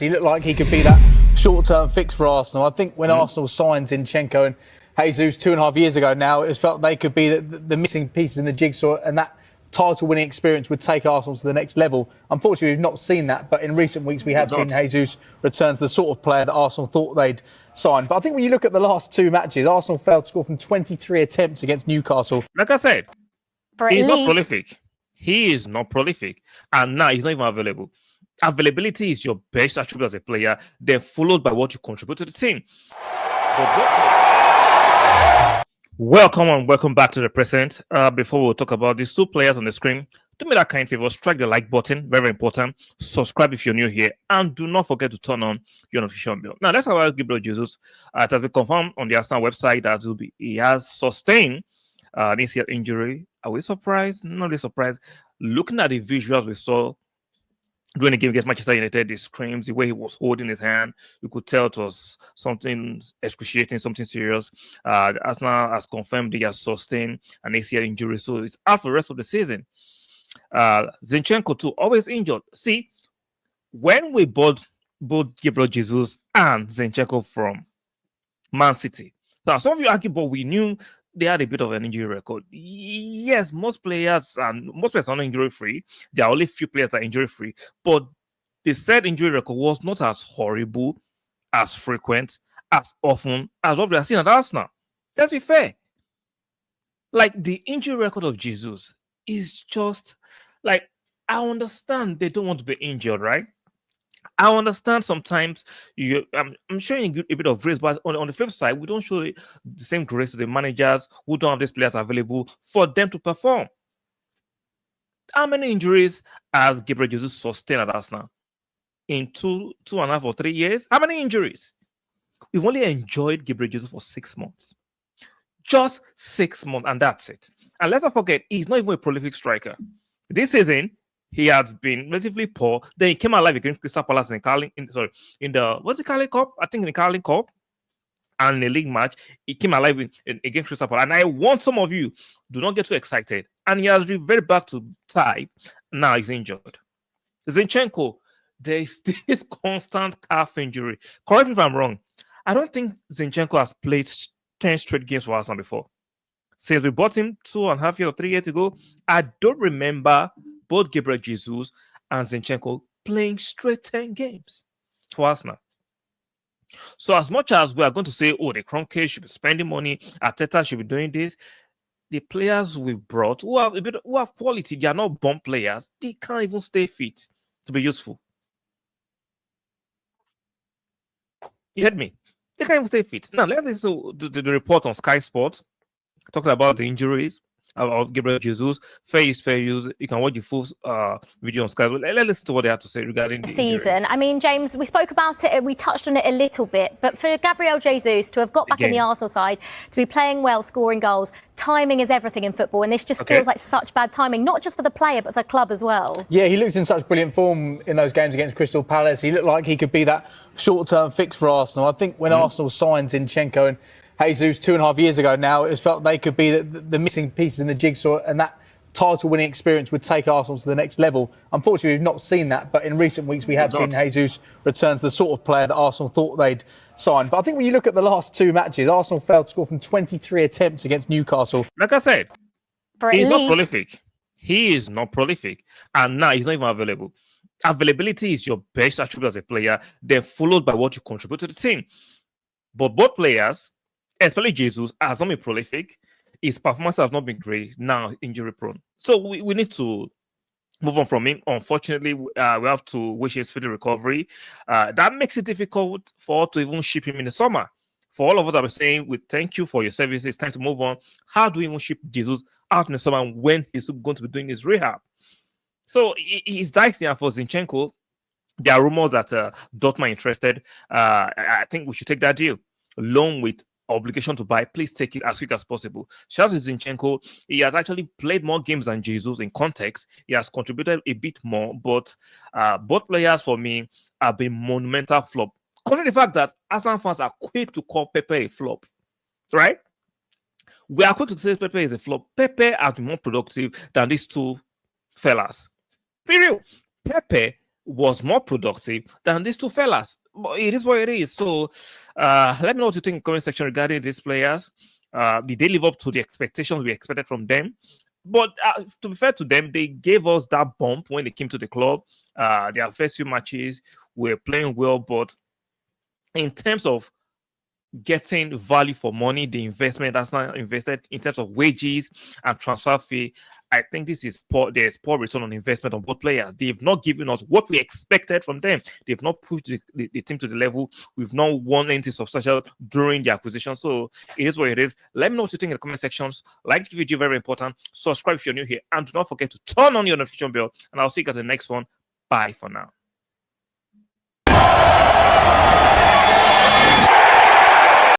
He looked like he could be that short-term fix for Arsenal. I think when Arsenal signed Zinchenko and Jesus 2.5 years ago now, it felt they could be the missing pieces in the jigsaw, and that title-winning experience would take Arsenal to the next level. Unfortunately, we've not seen that, but in recent weeks we have seen Jesus return to the sort of player that Arsenal thought they'd sign. But I think when you look at the last two matches, Arsenal failed to score from 23 attempts against Newcastle. Like I said, he's not prolific. He is not prolific. And now he's not even available. Availability is your best attribute as a player, then followed by what you contribute to the team. Welcome and welcome back to the present. Before we talk about these two players on the screen, do me that kind favor, strike the like button, very important. Subscribe if you're new here, and do not forget to turn on your notification bell. Now, let's talk about Gabriel Jesus. It has been confirmed on the Arsenal website that he has sustained an ACL injury. Are we surprised? Not really surprised. Looking at the visuals we saw during the game against Manchester United, the screams, the way he was holding his hand, you could tell it was something excruciating, something serious. Arsenal has confirmed he has sustained an ACL injury, so it's out for the rest of the season. Zinchenko too, always injured. See, when we bought both Gabriel Jesus and Zinchenko from Man City, now some of you argue, but we knew they had a bit of an injury record. Yes, most players are not injury free. There are only few players that are injury free, but the said injury record was not as horrible, as frequent, as often as what we are seeing at Arsenal. Let's be fair. Like, the injury record of Jesus is just like, I understand they don't want to be injured, right? I understand sometimes I'm showing a bit of grace, but on the flip side, we don't show the same grace to the managers who don't have these players available for them to perform. How many injuries has Gabriel Jesus sustained at Arsenal in 2.5 or 3 years? How many injuries? We've only enjoyed Gabriel Jesus for 6 months. Just 6 months, and that's it. And let's not forget, he's not even a prolific striker. This season, he has been relatively poor. Then he came alive against Crystal Palace in the what's the Carling Cup? I think in the Carling Cup and in the league match, he came alive against Crystal Palace. And I want some of you do not get too excited. And he has been very back to type. Now he's injured. Zinchenko, there is this constant calf injury. Correct me if I'm wrong. I don't think Zinchenko has played 10 straight games for Arsenal before. Since we bought him 2.5 years or 3 years ago, I don't remember both Gabriel Jesus and Zinchenko playing straight 10 games for Arsenal. So as much as we are going to say, oh, the Kroenke should be spending money, Arteta should be doing this, the players we've brought who have quality, they are not bomb players, they can't even stay fit to be useful. You heard me? They can't even stay fit. Now, let's listen to the report on Sky Sports talking about the injuries of Gabriel Jesus. Fair use. You can watch the full video on Sky. Let's listen to what they have to say regarding the season. Injury. I mean, James, we spoke about it, we touched on it a little bit, but for Gabriel Jesus to have got back in the Arsenal side, to be playing well, scoring goals, timing is everything in football, and this just feels like such bad timing, not just for the player, but for the club as well. Yeah, he looks in such brilliant form in those games against Crystal Palace. He looked like he could be that short-term fix for Arsenal. I think when Arsenal signed Zinchenko and Jesus 2.5 years ago now, it felt they could be the missing pieces in the jigsaw, and that title-winning experience would take Arsenal to the next level. Unfortunately, we've not seen that, but in recent weeks we have seen Jesus return to the sort of player that Arsenal thought they'd sign. But I think when you look at the last two matches, Arsenal failed to score from 23 attempts against Newcastle. Like I said, he's not prolific. He is not prolific. And now he's not even available. Availability is your best attribute as a player, then followed by what you contribute to the team. But both players, especially Jesus, has not been prolific. His performance has not been great. Now injury prone. So we need to move on from him. Unfortunately, we have to wish him speedy recovery. That makes it difficult for us to even ship him in the summer. For all of us that were saying, we thank you for your services. It's time to move on. How do we even ship Jesus out in the summer when he's going to be doing his rehab? So he's dicey. For Zinchenko, there are rumors that Dortmund are interested. I think we should take that deal. Loan with obligation to buy, please take it as quick as possible. Shout out to Zinchenko. He has actually played more games than Jesus in context. He has contributed a bit more, but both players for me have been monumental flop. Considering the fact that Arsenal fans are quick to call Pepe a flop, right? We are quick to say Pepe is a flop. Pepe has been more productive than these two fellas. For real, Pepe was more productive than these two fellas. But it is what it is. So let me know what you think in the comment section regarding these players. Did they live up to the expectations we expected from them? But to be fair to them, they gave us that bump when they came to the club. Their first few matches were playing well, but in terms of getting value for money, the investment that's not invested in terms of wages and transfer fee, I think this is poor. There's poor return on investment on both players. They've not given us what we expected from them. They've not pushed the team to the level. We've not won anything substantial during the acquisition. So it is what it is. Let me know what you think in the comment sections. Like the video, very important. Subscribe if you're new here, and do not forget to turn on your notification bell. And I'll see you guys in the next one. Bye for now.